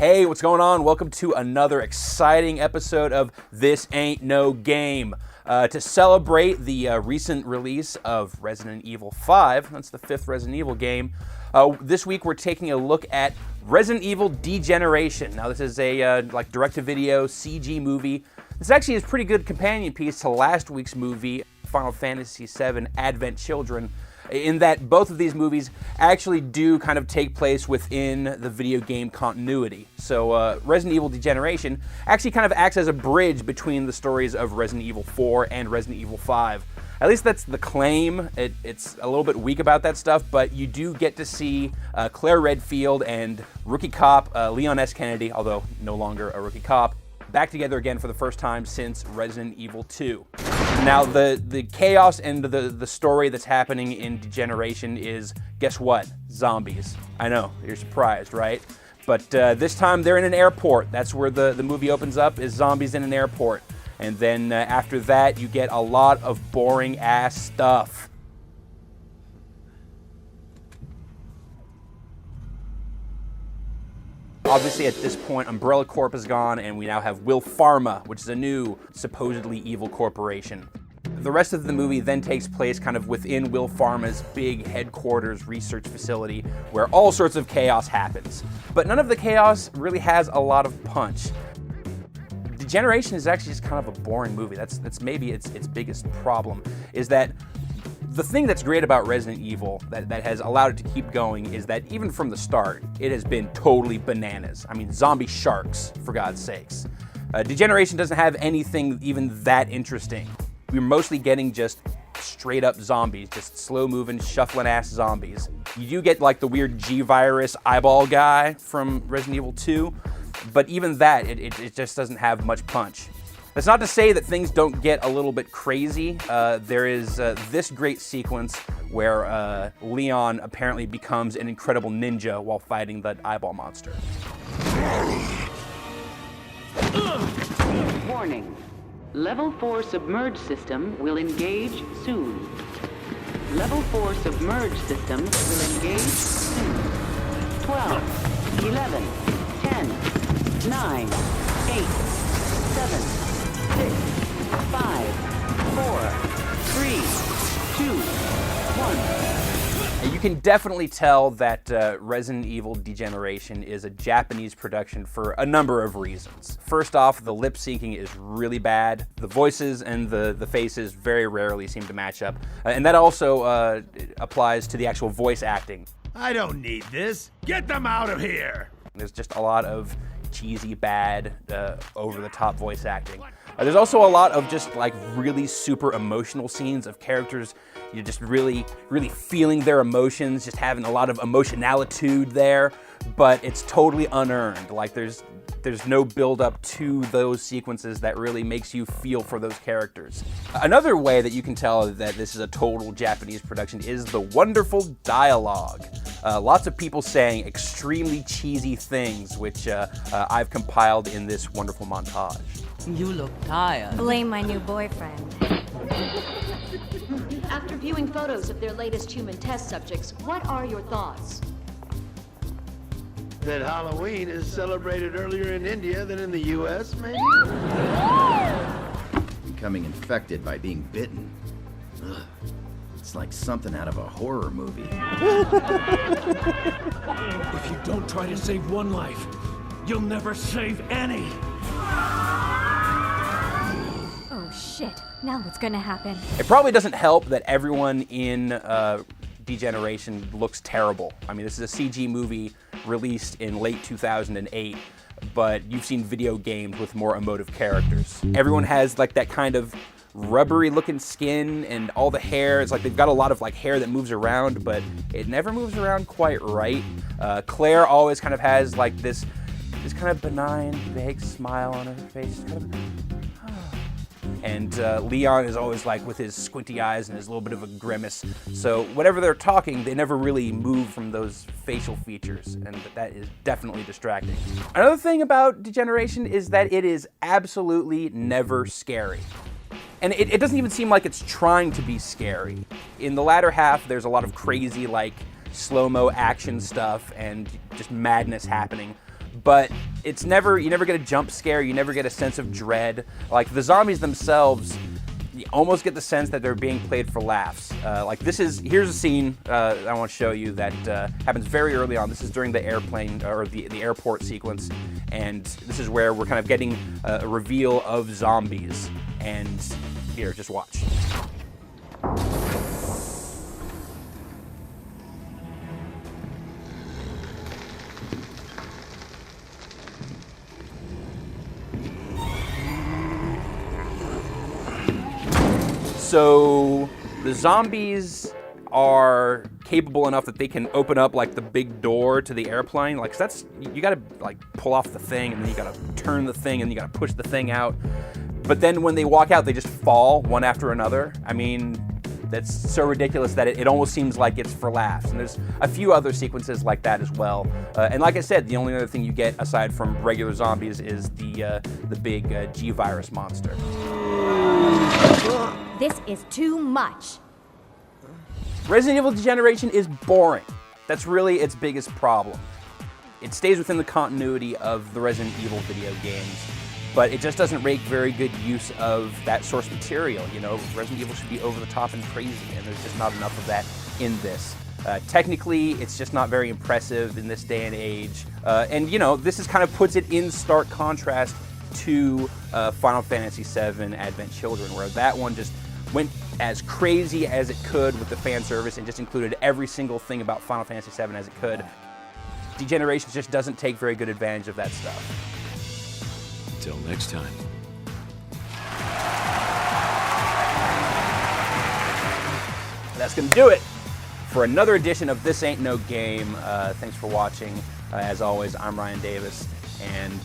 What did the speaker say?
Hey, what's going on? Welcome to another exciting episode of This Ain't No Game. To celebrate the recent release of Resident Evil 5, that's the 5th Resident Evil game, this week we're taking a look at Resident Evil Degeneration. Now this is a direct-to-video CG movie. This actually is a pretty good companion piece to last week's movie, Final Fantasy VII Advent Children, in that both of these movies actually do kind of take place within the video game continuity. So Resident Evil Degeneration actually kind of acts as a bridge between the stories of Resident Evil 4 and Resident Evil 5. At least that's the claim. It's a little bit weak about that stuff, but you do get to see Claire Redfield and rookie cop Leon S. Kennedy, although no longer a rookie cop, back together again for the first time since Resident Evil 2. Now, the chaos and the story that's happening in Degeneration is, guess what? Zombies. I know, you're surprised, right? But this time they're in an airport. That's where the movie opens up, is zombies in an airport. And then after that, you get a lot of boring-ass stuff. Obviously, at this point, Umbrella Corp is gone, and we now have Will Pharma, which is a new, supposedly evil corporation. The rest of the movie then takes place kind of within Will Pharma's big headquarters research facility, where all sorts of chaos happens. But none of the chaos really has a lot of punch. Degeneration is actually just kind of a boring movie. That's maybe its biggest problem, is that the thing that's great about Resident Evil that has allowed it to keep going is that even from the start, it has been totally bananas. I mean, zombie sharks, for God's sakes. Degeneration doesn't have anything even that interesting. We're mostly getting just straight up zombies, just slow moving, shuffling ass zombies. You do get like the weird G-Virus eyeball guy from Resident Evil 2, but even that, it just doesn't have much punch. That's not to say that things don't get a little bit crazy. There is this great sequence where Leon apparently becomes an incredible ninja while fighting the eyeball monster. Warning. Level 4 submerged system will engage soon. Level 4 submerged system will engage soon. 12, 11, 10, 9, 8, 7, 6, 5, 4, 3, 2, 1. You can definitely tell that Resident Evil Degeneration is a Japanese production for a number of reasons. First off, the lip syncing is really bad. The voices and the faces very rarely seem to match up. And that also applies to the actual voice acting. I don't need this. Get them out of here! There's just a lot of cheesy, bad, over-the-top voice acting. There's also a lot of just like really super emotional scenes of characters, you're just really feeling their emotions, just having a lot of emotionalitude there, but it's totally unearned. Like there's no build up to those sequences that really makes you feel for those characters. Another way that you can tell that this is a total Japanese production is the wonderful dialogue. Lots of people saying extremely cheesy things, which I've compiled in this wonderful montage. You look tired. Blame my new boyfriend. After viewing photos of their latest human test subjects, what are your thoughts? That Halloween is celebrated earlier in India than in the US, maybe? Becoming infected by being bitten. Ugh. It's like something out of a horror movie. If you don't try to save one life, you'll never save any. Oh shit, now what's gonna happen? It probably doesn't help that everyone in Degeneration looks terrible. I mean, this is a CG movie released in late 2008, but you've seen video games with more emotive characters. Everyone has like that kind of rubbery looking skin, and all the hair, it's like they've got a lot of like hair that moves around, but it never moves around quite right. Claire always kind of has like this kind of benign, vague smile on her face. And Leon is always like with his squinty eyes and his little bit of a grimace. So whenever they're talking, they never really move from those facial features, and that is definitely distracting. Another thing about Degeneration is that it is absolutely never scary. And it doesn't even seem like it's trying to be scary. In the latter half, there's a lot of crazy, like, slow-mo action stuff and just madness happening. but it's never, you never get a jump scare, you never get a sense of dread. Like the zombies themselves, you almost get the sense that they're being played for laughs. Like here's a scene I want to show you that happens very early on. This is during the airplane, or the airport sequence, and this is where we're kind of getting a reveal of zombies. And here, just watch. So the zombies are capable enough that they can open up like the big door to the airplane. Like, 'cause that's, you gotta like pull off the thing, and then you gotta turn the thing, and you gotta push the thing out. But then when they walk out, they just fall one after another. I mean, that's so ridiculous that it almost seems like it's for laughs. And there's a few other sequences like that as well. And like I said, the only other thing you get aside from regular zombies is the big G-virus monster. This is too much. Resident Evil Degeneration is boring. That's really its biggest problem. It stays within the continuity of the Resident Evil video games, but it just doesn't make very good use of that source material. You know, Resident Evil should be over the top and crazy, and there's just not enough of that in this. Technically, it's just not very impressive in this day and age. And you know, this is kind of puts it in stark contrast to Final Fantasy VII Advent Children, where that one just went as crazy as it could with the fan service and just included every single thing about Final Fantasy VII as it could. Degeneration just doesn't take very good advantage of that stuff. Until next time. That's going to do it for another edition of This Ain't No Game. Thanks for watching. As always, I'm Ryan Davis, and